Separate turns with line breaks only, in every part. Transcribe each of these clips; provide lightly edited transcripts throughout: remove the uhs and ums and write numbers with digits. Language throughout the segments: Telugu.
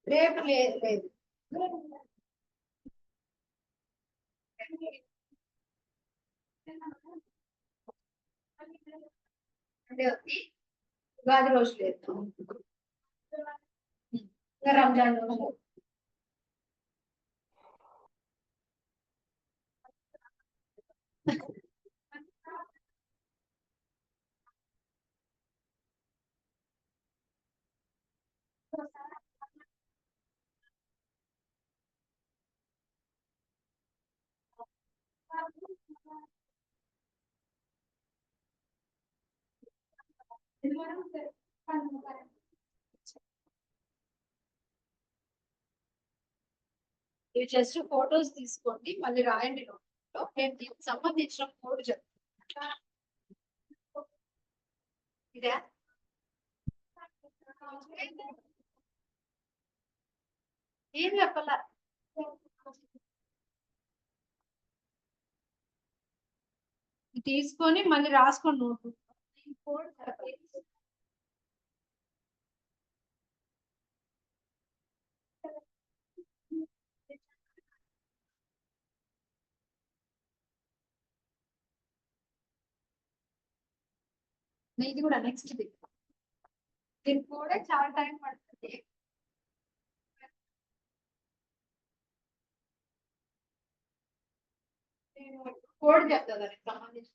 రేపు లేదు లేదు. అంటే ఉగాది రోజు లేదు, ఇంకా రంజాన్ రోజు. ఇవి జస్ట్ ఫోటోస్ తీసుకోండి, మళ్ళీ రాయండి నోట్లో. నేను దీనికి సంబంధించిన కోడ్ చెప్తాను. ఇదే ఏం చెప్పాల, తీసుకొని మళ్ళీ రాసుకోండి నోట్. కోడ్ ఇది కూడా నెక్స్ట్ దీనికి కూడా చాలా టైం పడుతుంది. నేను కోడ్ చెప్తా దానికి సంబంధించి.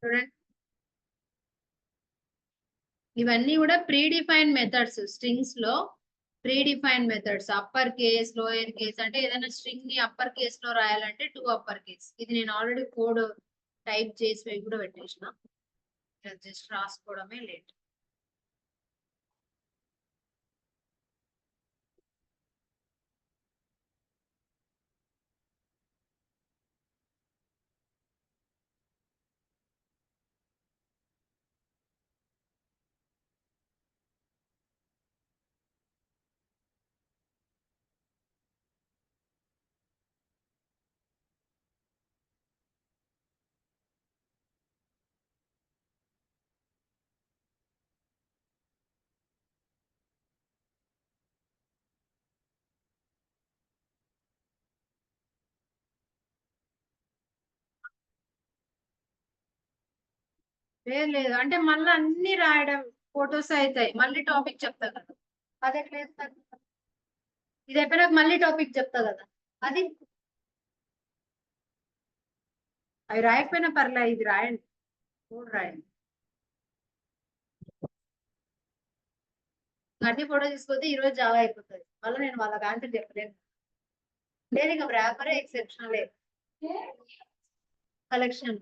చూడండి, ఇవన్నీ కూడా ప్రీ డిఫైన్ మెథడ్స్. స్ట్రింగ్స్ లో pre define methods. Upper case, lower case, అంటే ఏదైనా స్ట్రింగ్ ని అప్పర్ కేస్ లో రాయాలంటే టూ అప్పర్ కేస్. ఇది నేను ఆల్రెడీ కోడ్ టైప్ చేసి కూడా పెట్టేసిన, జస్ట్ రాసుకోవడమే లేట్. లేదు లేదు, అంటే మళ్ళీ అన్ని రాయడం ఫొటోస్ అవుతాయి, మళ్ళీ టాపిక్ చెప్తా కదా. అది ఎట్లా చేస్తారు? ఇది అయిపోయినాక మళ్ళీ టాపిక్ చెప్తా కదా. అది అవి రాయకపోయినా పర్లే, ఇది రాయండి, మూడు రాయండి. అన్ని ఫోటో తీసుకొస్తే ఈ రోజు జావా అయిపోతుంది. మళ్ళీ నేను వాళ్ళకి ఆన్సర్ చెప్పలేను. లేదు, ఇంకా ర్యాపరే ఎక్సెప్షనల్ కలెక్షన్.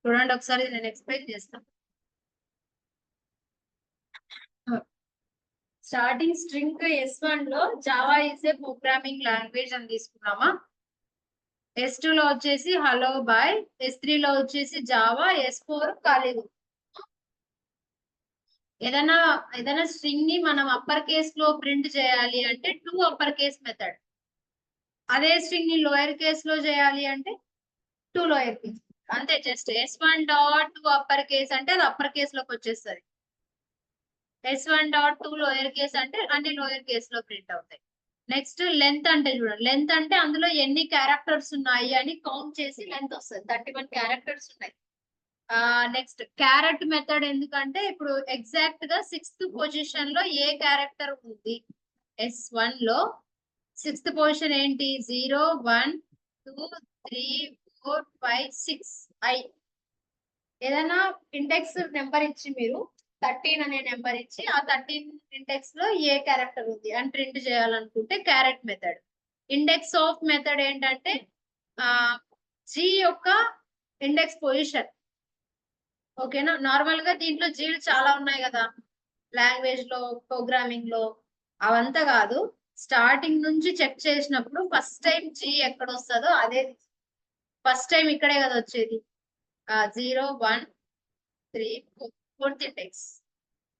చూడండి ఒకసారి నేను ఎక్స్ప్లెయిన్ చేస్తాను. స్టార్టింగ్ స్ట్రింగ్ S1 లో Java is a programming language అని తీసుకున్నామా. S2 లో వచ్చేసి హలో బాయ్, S3 లో వచ్చేసి జావా, S4 ఖాళీగా. ఏదైనా స్ట్రింగ్ ని మనం అప్పర్ కేస్ లో ప్రింట్ చేయాలి అంటే 2 అప్పర్ కేస్ మెథడ్. అదే స్ట్రింగ్ ని లోయర్ కేస్ లో చేయాలి అంటే 2 లోయర్ కేస్. అంతే, just S1 dot 2 upper case అంటే అది అప్పర్ కేస్ లోకి వచ్చేస్తుంది. S1 డాట్ 2 లోయర్ కేస్ అంటే అన్ని లోయర్ కేస్ లో ప్రింట్ అవుతాయి. నెక్స్ట్ లెంత్ అంటే చూడండి, లెంత్ అంటే అందులో ఎన్ని క్యారెక్టర్స్ ఉన్నాయి అని కౌంట్ చేసి లెంత్ వస్తుంది. 31 క్యారెక్టర్స్ ఉన్నాయి. నెక్స్ట్ క్యారెట్ మెథడ్ ఎందుకంటే ఇప్పుడు ఎగ్జాక్ట్ గా 6th పొజిషన్ లో ఏ క్యారెక్టర్ ఉంది S1 లో 6th పొజిషన్ ఏంటి 0 1 2 3 4 5 6 ఐ. ఏదైనా ఇండెక్స్ నెంబర్ ఇచ్చి మీరు 13 అనే నెంబర్ ఇచ్చి ఆ 13 ఇండెక్స్ లో ఏ క్యారెక్టర్ ఉంది అని ప్రింట్ చేయాలనుకుంటే carrot method. Index of method ఏంటంటే జీ యొక్క ఇండెక్స్ పొజిషన్. ఓకేనా. నార్మల్ గా దీంట్లో జీలు చాలా ఉన్నాయి కదా లాంగ్వేజ్ లో, ప్రోగ్రామింగ్ లో. అవంతా కాదు, స్టార్టింగ్ నుంచి చెక్ చేసినప్పుడు ఫస్ట్ టైం జీ ఎక్కడ వస్తుందో అదే. ఫస్ట్ టైం ఇక్కడే కదా వచ్చేది. 0 1 3 4th ఇండెక్స్.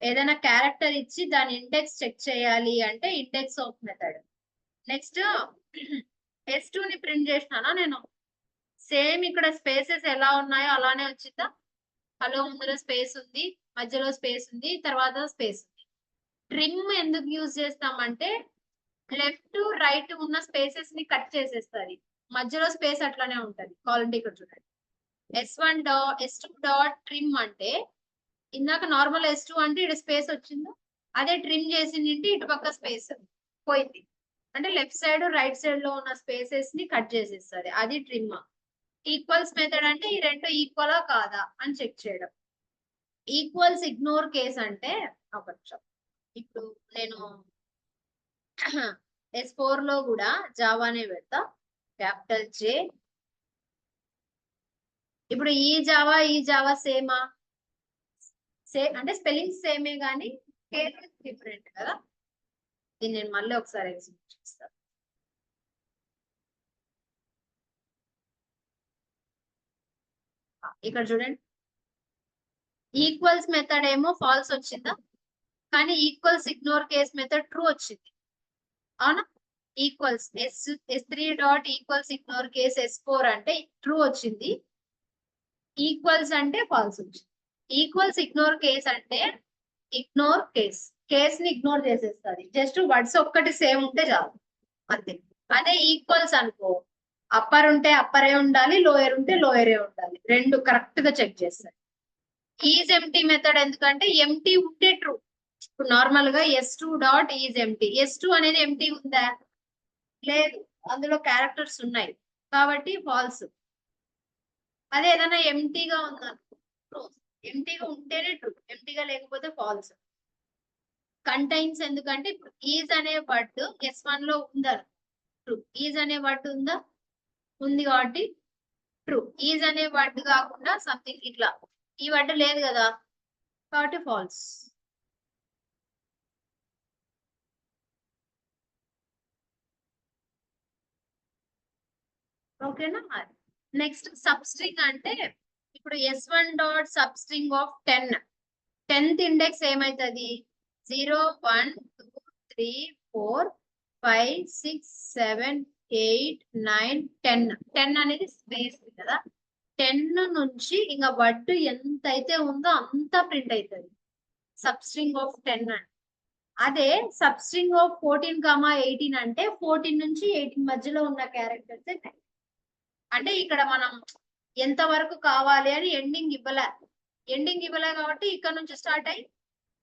ఏదైనా క్యారెక్టర్ ఇచ్చి దాని ఇండెక్స్ చెక్ చేయాలి అంటే index of method. Next S2 ని ప్రింట్ చేసినానా నేను. సేమ్ ఇక్కడ స్పేసెస్ ఎలా ఉన్నాయో అలానే వచ్చిందా. హలో ముందులో స్పేస్ ఉంది, మధ్యలో స్పేస్ ఉంది, తర్వాత స్పేస్ ఉంది. ట్రిమ్ ఎందుకు యూజ్ చేస్తామంటే లెఫ్ట్ రైట్ ఉన్న స్పేసెస్ ని కట్ చేసేస్తుంది. మధ్యలో స్పేస్ అట్లానే ఉంటది. కావాలంటే ఇక్కడ చూడండి, S2 డాట్ ట్రిమ్ అంటే ఇందాక నార్మల్ S2 అంటే ఇక్కడ స్పేస్ వచ్చిందో అదే ట్రిమ్ చేసింది ఇటు పక్క స్పేస్ పోయింది. అంటే లెఫ్ట్ సైడ్ రైట్ సైడ్ లో ఉన్న స్పేసెస్ ని కట్ చేసేస్తుంది. అది ట్రిమ్. ఈక్వల్స్ మెథడ్ అంటే ఈ రెండు ఈక్వలా కాదా అని చెక్ చేయడం. ఈక్వల్స్ ఇగ్నోర్ కేస్ అంటే ఒక నిమిషం, ఇప్పుడు నేను S4 లో కూడా జావానే పెడతా, క్యాపిటల్ J. ఇప్పుడు ఈ జావా సేమా? సేమ్ అంటే స్పెల్లింగ్ సేమే కానీ కేస్ డిఫరెంట్ కదా. దీన్ని నేను మళ్ళీ ఒకసారి ఎగ్జిక్యూట్ చేస్తాను. ఇక్కడ చూడండి, ఈక్వల్స్ మెథడ్ ఏమో ఫాల్స్ వచ్చిందా, కానీ equals ignore case method true వచ్చింది. అవునా. Equals S3 dot equals ignore case S4 అంటే ట్రూ వచ్చింది. ఈక్వల్స్ అంటే ఫాల్స్ వచ్చింది. ఈక్వల్స్ ఇగ్నోర్ కేస్ అంటే ఇగ్నోర్ కేస్ ని ఇగ్నోర్ చేసేస్తుంది. జస్ట్ వర్డ్స్ ఒక్కటి సేమ్ ఉంటే చాలు అంతే. అదే ఈక్వల్స్ అనుకో, అప్పర్ ఉంటే అప్పరే ఉండాలి, లోయర్ ఉంటే లోయరే ఉండాలి, రెండు కరెక్ట్ గా చెక్ చేస్తారు. ఈజ్ ఎంటీ మెథడ్ ఎందుకంటే ఎంటీ ఉంటే ట్రూ. ఇప్పుడు నార్మల్ గా S2 dot is empty, S2 అనేది ఎంటీ ఉందా? లేదు, అందులో క్యారెక్టర్స్ ఉన్నాయి కాబట్టి ఫాల్స్. అదే ఏదైనా ఎంటీగా ఉందా? ట్రూ. ఎంటీగా ఉంటేనే ట్రూ, ఎంటీగా లేకపోతే ఫాల్స్. కంటైన్స్ ఎందుకంటే ఇప్పుడు ఈజ్ అనే వర్డ్ S1 లో ఉందా? ట్రూ. ఈజ్ అనే వర్డ్ ఉందా? ఉంది కాబట్టి ట్రూ. ఈజ్ అనే వర్డ్ కాకుండా సంథింగ్ ఇట్లా ఈ వర్డ్ లేదు కదా కాబట్టి ఫాల్స్. ఓకేనా. నెక్స్ట్ సబ్ స్ట్రింగ్ అంటే ఇప్పుడు S1 dot sub string of 10th index ఏమైతుంది 0 1 2 3 4 5 6 7 8 9 10 అనేది స్పేస్ కదా. 10 నుంచి ఇంకా వర్డ్ ఎంత అయితే ఉందో అంతా ప్రింట్ అవుతుంది సబ్ స్ట్రింగ్ ఆఫ్ 10 అంటే. అదే సబ్ స్ట్రింగ్ ఆఫ్ 14, 18 అంటే 14 నుంచి 18 మధ్యలో ఉన్న క్యారెక్టర్స్. అంటే ఇక్కడ మనం ఎంత వరకు కావాలి అని ఎండింగ్ ఇవ్వలే కాబట్టి ఇక్కడ నుంచి స్టార్ట్ అయ్యి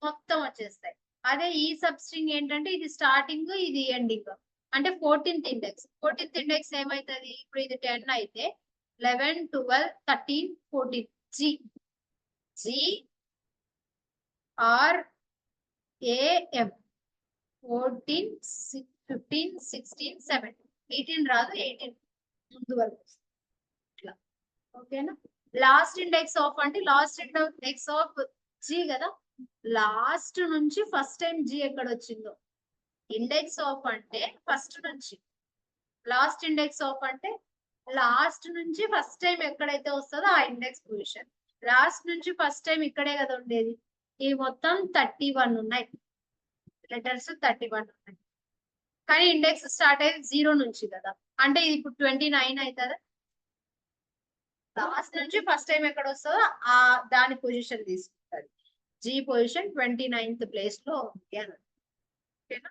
మొత్తం వచ్చేస్తాయి. అదే ఈ సబ్ స్ట్రింగ్ ఏంటంటే ఇది స్టార్టింగ్ ఇది ఎండింగ్. అంటే 14th ఇండెక్స్ ఏమైతుంది ఇప్పుడు ఇది 10 అయితే 11 12 13 14 G R A M 14 15 16 17 18 రాదు, 18 ముందు వరకు ఇట్లా. ఓకేనా. లాస్ట్ ఇండెక్స్ ఆఫ్ అంటే లాస్ట్ ఇండెక్స్ ఆఫ్ జీ కదా. లాస్ట్ నుంచి ఫస్ట్ టైం జీ ఎక్కడ వచ్చిందో. ఇండెక్స్ ఆఫ్ అంటే ఫస్ట్ నుంచి. లాస్ట్ ఇండెక్స్ ఆఫ్ అంటే లాస్ట్ నుంచి ఫస్ట్ టైం ఎక్కడైతే వస్తుందో ఆ ఇండెక్స్ పొజిషన్. లాస్ట్ నుంచి ఫస్ట్ టైం ఇక్కడే కదా ఉండేది. ఇవి మొత్తం 31 ఉన్నాయి. లెటర్స్ 31 ఉన్నాయి. కానీ ఇండెక్స్ స్టార్ట్ అయ్యేది 0 నుంచి కదా. అంటే ఇది ఇప్పుడు 29 అవుతుందా. లాస్ట్ నుంచి ఫస్ట్ టైం ఎక్కడ వస్తుందో ఆ దాని పొజిషన్ తీసుకుంటది. జీ పొజిషన్ 29th ప్లేస్ లో ఉంది అని. ఓకేనా.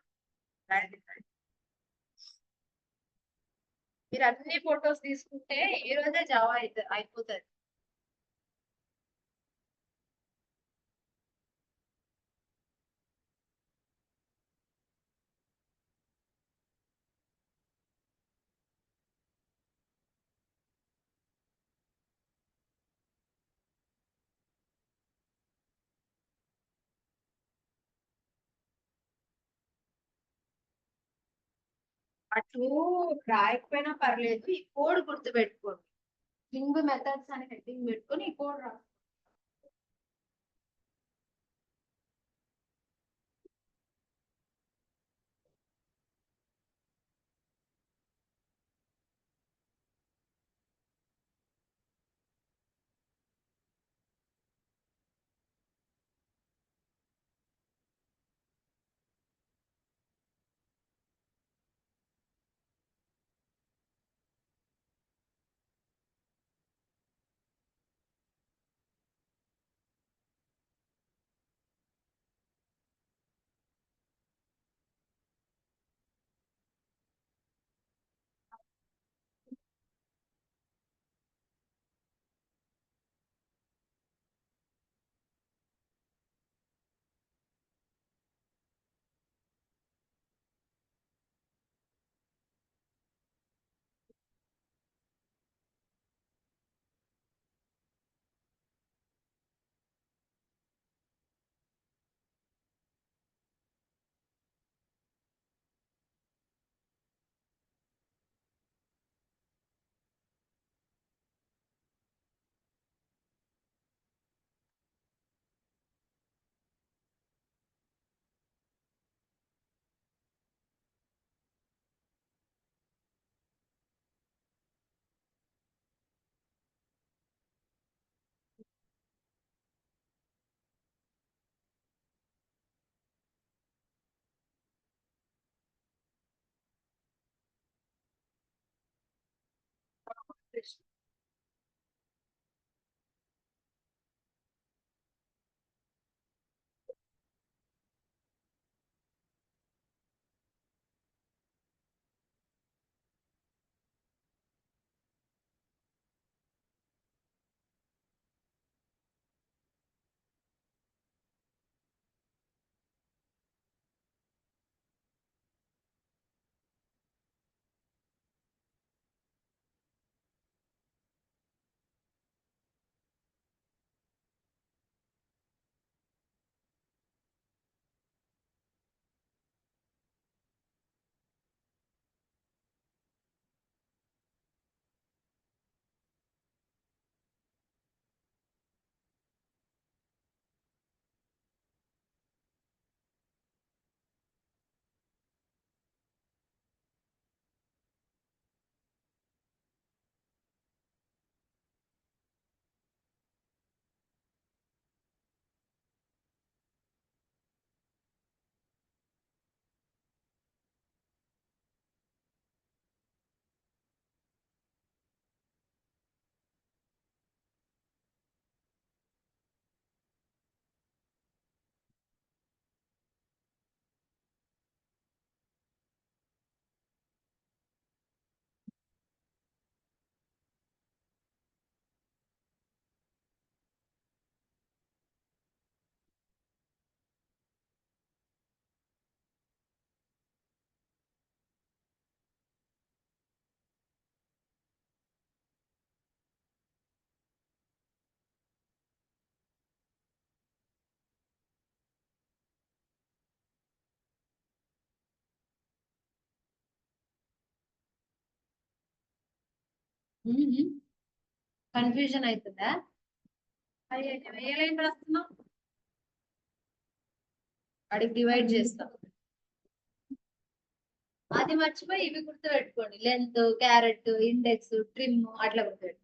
మీరు అన్ని ఫొటోస్ తీసుకుంటే ఈ రోజే జావా అయిపోతుంది. అటు రాయకపోయినా పర్లేదు, ఈ కోడ్ గుర్తు పెట్టుకోండి. కింగ్ మెథడ్స్ అని హెడ్డింగ్ పెట్టుకొని ఈ కోడ్ రా. కన్ఫ్యూజన్ అవుతుందా? మరి ఏ లైన్ రాస్తున్నావు? వాడికి డివైడ్ చేస్తాం. అది మర్చిపోయి ఇవి గుర్తు పెట్టుకోండి, లెంత్, క్యారెట్, ఇండెక్స్, ట్రిమ్ అట్లా గుర్తు పెట్టుకోండి.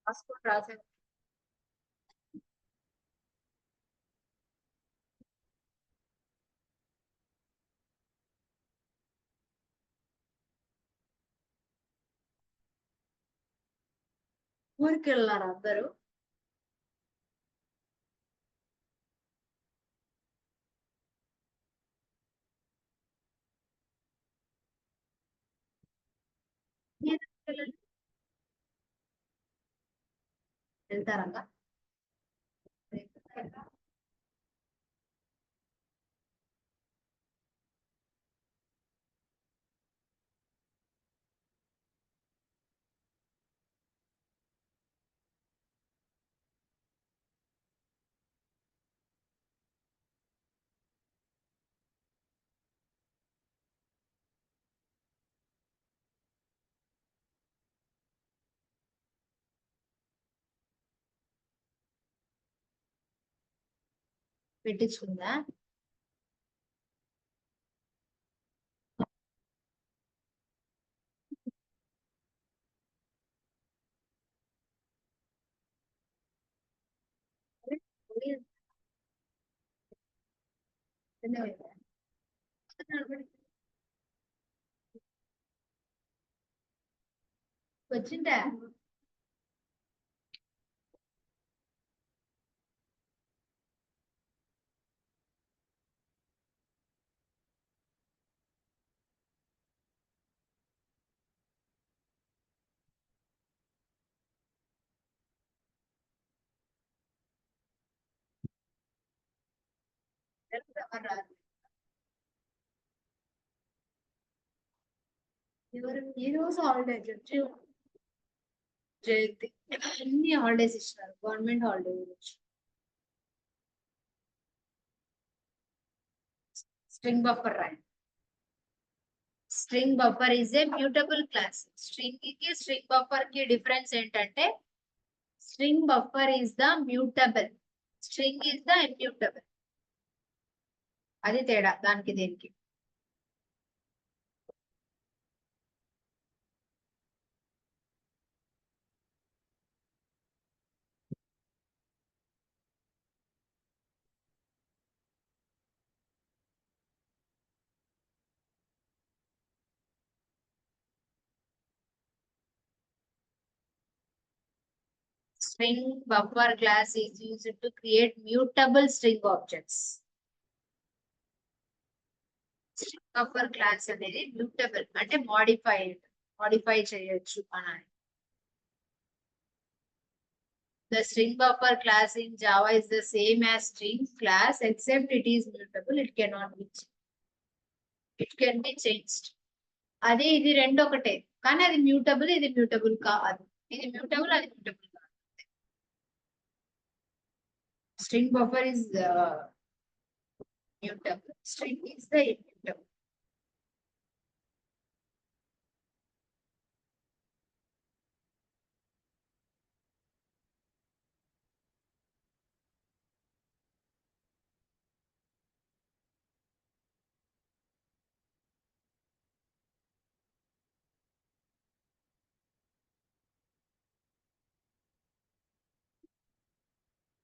రాసుకొని రాసే ఊరికి వెళ్ళారు అందరూ. వెళ్తారక్క. పెట్టించుకుందా? వచ్చిందా? ఎవరు ఈ రోజు హాలిడే జయంతి అన్ని హాలిడేస్ ఇచ్చినారు, గవర్నమెంట్ హాలిడే ఈరోజు. స్ట్రింగ్ బఫర్ రాయండి. String buffer is a mutable class. String కి స్ట్రింగ్ బఫర్ కి డిఫరెన్స్ ఏంటంటే string buffer is the mutable, string is the immutable. అది తేడా దానికి దేనికి. String buffer class is used to create mutable string objects. String buffer class అనేది mutable అంటే modify చేయొచ్చు అని. The string buffer class in Java is the same as string class except it is mutable. It cannot be changed. It can be changed. అదే ఇది రెండు ఒకటే కానీ అది మ్యూటబుల్, ఇది మ్యూటబుల్ కాదు. ఇది మ్యూటబుల్, అది మ్యూటబుల్ కాదు. String buffer is mutable. String is the immutable.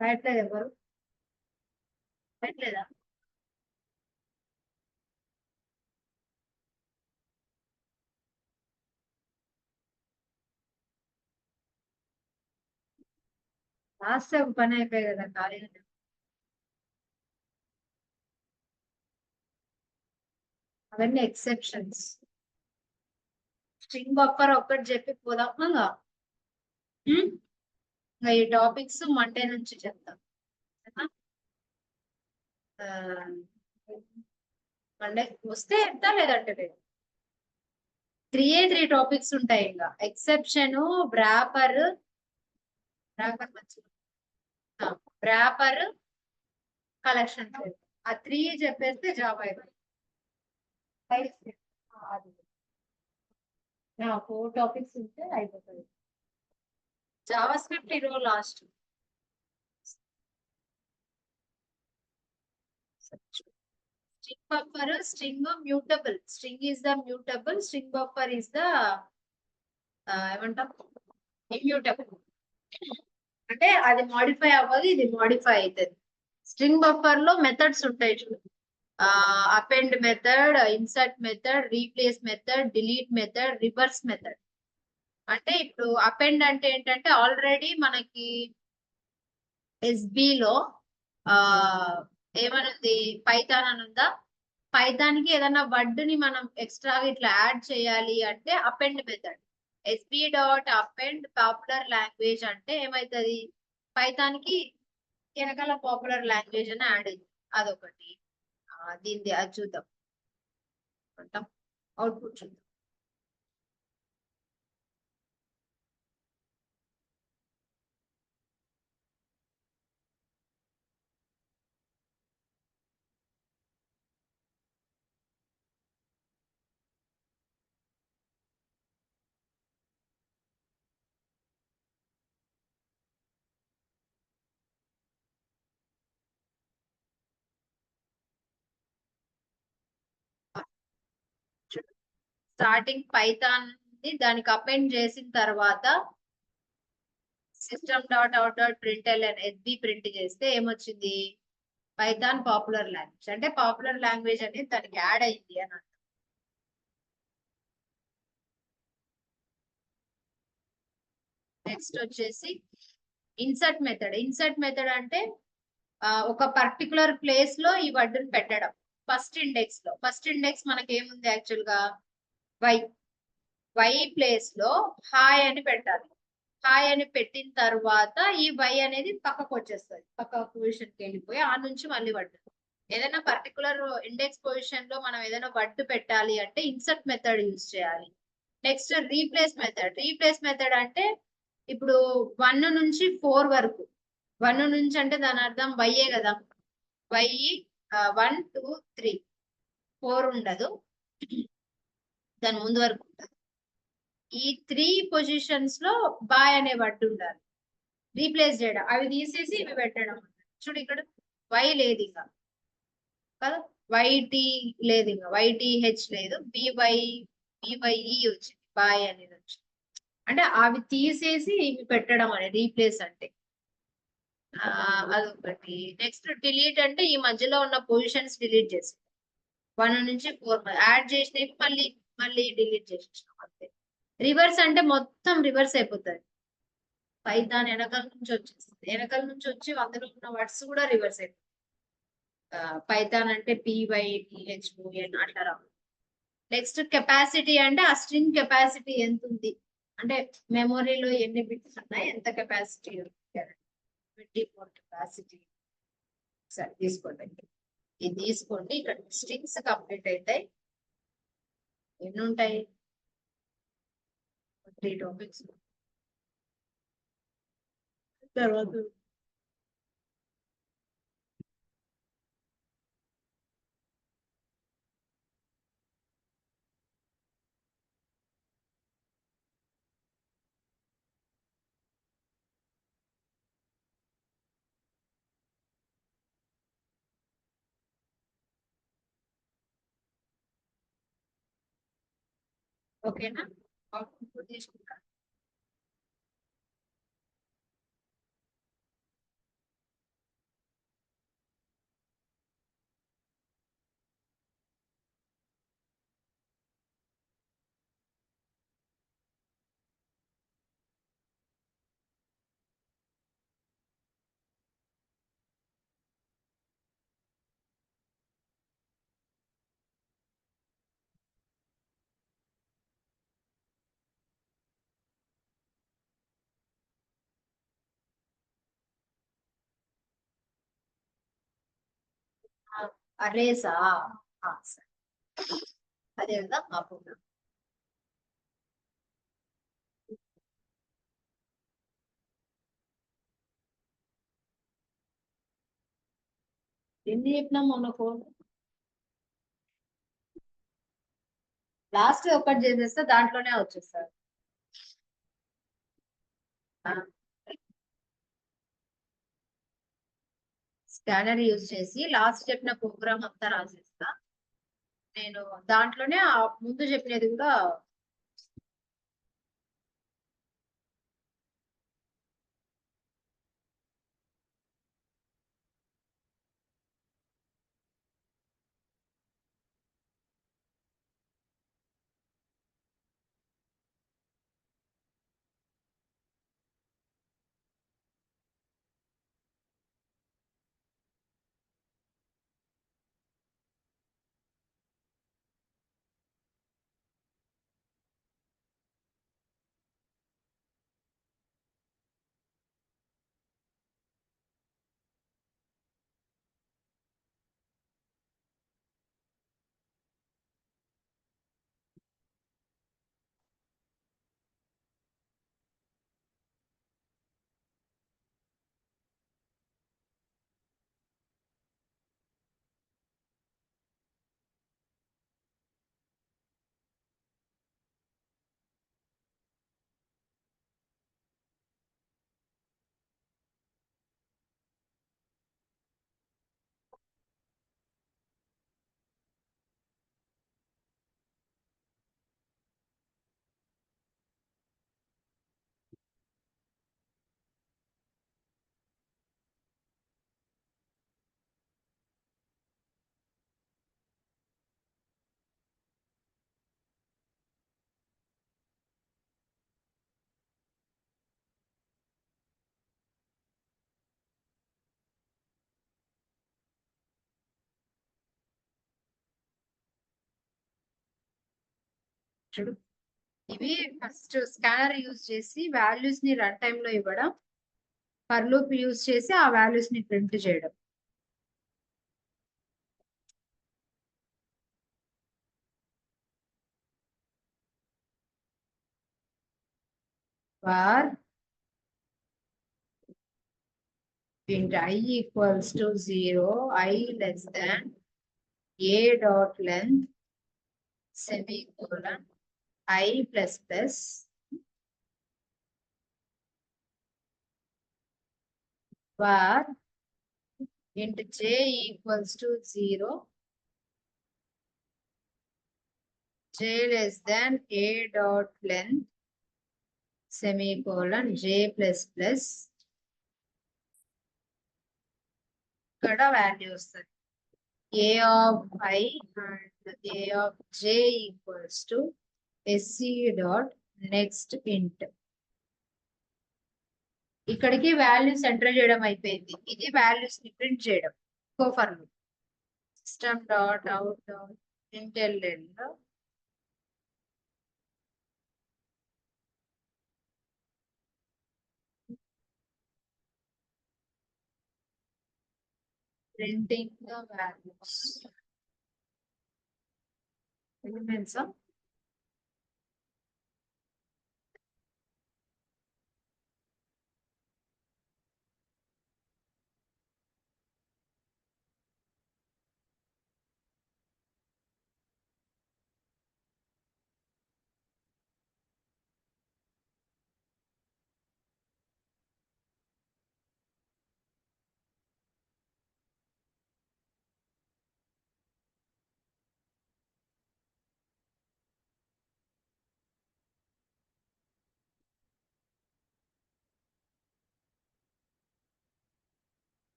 రాయట్లేదు ఎవరు? రాయట్లేదా? రాస్తే ఒక పని అయిపోయాయి కదా ఖాళీగా. అవన్నీ ఎక్సెప్షన్స్. స్ట్రింగ్ బఫర్ ఒక్కటి చెప్పి పోదాం. ఇంకా ఈ టాపిక్స్ మండే నుంచి చెప్తాం. మండే వస్తే చెప్తా, లేదంటే లేదు. 3 టాపిక్స్ ఉంటాయి. ఇంకా ఎక్సెప్షన్, బ్రాపర్ కలెక్షన్. ఆ 3 చెప్పేస్తే జాబ్ అయిపోయింది. 4 టాపిక్స్ ఉంటే అయిపోతుంది. జావా స్క్రిప్ట్ ఈరోజు last. String buffer, string mutable. String is the mutable. String buffer is the ఏమంటాం, immutable. అంటే అది మాడిఫై అవ్వదు, ఇది మాడిఫై అవుతుంది. స్ట్రింగ్ బఫర్ లో మెథడ్స్ ఉంటాయి చూడు, append method, insert method, replace method, delete method, reverse method. అంటే ఇప్పుడు అపెండ్ అంటే ఏంటంటే ఆల్రెడీ మనకి ఎస్బి లో ఆ ఏమనుంది, పైథాన్ అని ఉందా, పైథాన్ కి ఏదైనా వర్డ్ ని మనం ఎక్స్ట్రాగా ఇట్లా యాడ్ చేయాలి అంటే append method. SB dot append popular language అంటే ఏమైతుంది, పైథాన్ కి వెనకాల పాపులర్ లాంగ్వేజ్ అని యాడ్ అయింది. అదొకటి. దీనిది అది చూద్దాం అంటాం, అవుట్పుట్ చూద్దాం. స్టార్టింగ్ పైథాన్ దానికి అపెండ్ చేసిన తర్వాత system dot out dot println SB print చేస్తే ఏమొచ్చింది, పైథాన్ పాపులర్ లాంగ్వేజ్. అంటే పాపులర్ లాంగ్వేజ్ అనేది దానికి యాడ్ అయింది అని అర్థం. నెక్స్ట్ వచ్చేసి ఇన్సర్ట్ మెథడ్. ఇన్సర్ట్ మెథడ్ అంటే ఒక పర్టికులర్ ప్లేస్ లో ఈ వర్డ్ని పెట్టడం. ఫస్ట్ ఇండెక్స్ లో, ఫస్ట్ ఇండెక్స్ మనకి ఏముంది యాక్చువల్ గా వై, వై ప్లేస్ లో హాయ్ అని పెట్టాలి. హాయ్ అని పెట్టిన తర్వాత ఈ వై అనేది పక్కకు వచ్చేస్తుంది, పక్క పొజిషన్ కి వెళ్ళిపోయి ఆ నుంచి మళ్ళీ వర్డ్. ఏదైనా పర్టికులర్ ఇండెక్స్ పొజిషన్ లో మనం ఏదైనా వర్డ్ పెట్టాలి అంటే ఇన్సర్ట్ మెథడ్ యూజ్ చేయాలి. Next replace method. Replace method అంటే ఇప్పుడు 1 నుంచి 4 వరకు, 1 నుంచి అంటే దాని అర్థం వైయే కదా, వై 1 2 3 4 ఉండదు, దాని ముందు వరకు ఉంటుంది. ఈ 3 పొజిషన్స్ లో బాయ్ అనే వర్డ్ ఉండాలి. రీప్లేస్ చేయడం, అవి తీసేసి ఇవి పెట్టడం. చూడు ఇక్కడ వై లేదు ఇంకా కదా, వైటి లేదు, ఇంకా వైటిహెచ్ లేదు, బివైఈ వచ్చింది, బాయ్ అనేది వచ్చింది. అంటే అవి తీసేసి ఇవి పెట్టడం అనేది రీప్లేస్ అంటే. అదొకటి. నెక్స్ట్ డిలీట్ అంటే ఈ మధ్యలో ఉన్న పొజిషన్స్ డిలీట్ చేసి 1 నుంచి 4 యాడ్ చేసినవి మళ్ళీ మళ్ళీ డిలీట్ చేసేసినాం అంతే. రివర్స్ అంటే మొత్తం రివర్స్ అయిపోతుంది, పైథాన్ వెనకాల నుంచి వచ్చేస్తుంది, వెనకాల నుంచి వచ్చి అందులో ఉన్న వర్డ్స్ కూడా రివర్స్ అయిపోతుంది. పైథాన్ అంటే పివైటిహెచ్ఓఎన్ అట్లా రావు. నెక్స్ట్ కెపాసిటీ అంటే ఆ స్ట్రింగ్ కెపాసిటీ ఎంత ఉంది, అంటే మెమొరీలో ఎన్ని బిట్స్ ఉన్నాయి, ఎంత కెపాసిటీ ఉంది. 24 కెపాసిటీ. సరే తీసుకోండి, ఇది తీసుకోండి. ఇక్కడ స్ట్రింగ్స్ కంప్లీట్ అవుతాయి. ఎన్ని ఉంటాయి, 3 టాపిక్స్. తర్వాత ఓకేనా, అవుట్పుట్ తీసుకుంటా. అరేసా, సరే అదే కదా మా ప్రోగ్రామ్. ఎన్ని చెప్పినా మొన్న లాస్ట్ ఒకటి చేసేస్తే దాంట్లోనే వచ్చేస్తారు. స్కానర్ యూజ్ చేసి లాస్ట్ చెప్పిన ప్రోగ్రామ్ అంతా రాసేస్తా నేను. దాంట్లోనే ముందు చెప్పినది కూడా చూడు, ఇవి ఫస్ట్ స్కానర్ యూజ్ చేసి వాల్యూస్ ని రన్ టైమ్ లో ఇవ్వడం, ఫర్ లూప్ యూజ్ చేసి ఆ వాల్యూస్ ని ప్రింట్ చేయడం. For int I equals to 0, I less than a dot length semicolon I plus plus var int j equals to 0, j less than a dot length semicolon j plus plus ఇక్కడ వాల్యూ వస్తుంది a of I and a of j equals to sc dot next int. ఇక్కడికి వాల్యూస్ ఎంటర్ చేయడం అయిపోయింది. ఇది వాల్యూస్ ని ప్రింట్ చేయడం. For loop system dot out dot println లో printing the values elements of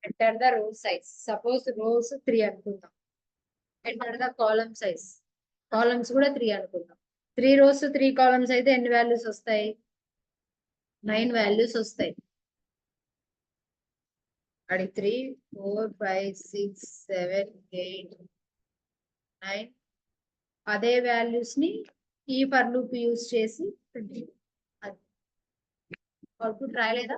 enter the row size. Suppose rows 3 అనుకుందాం. Enter the column size. Columns కూడా 3 అనుకుందాం. 3 rows 3 columns అయితే ఎన్ని వాల్యూస్ వస్తాయి? 9 వాల్యూస్ వస్తాయి. అది 3 4 5 6 7 8 9. అదే వాల్యూస్ ని ఈ ఫర్ లూప్ యూజ్ చేసి అవుట్పుట్ రాయలేదా?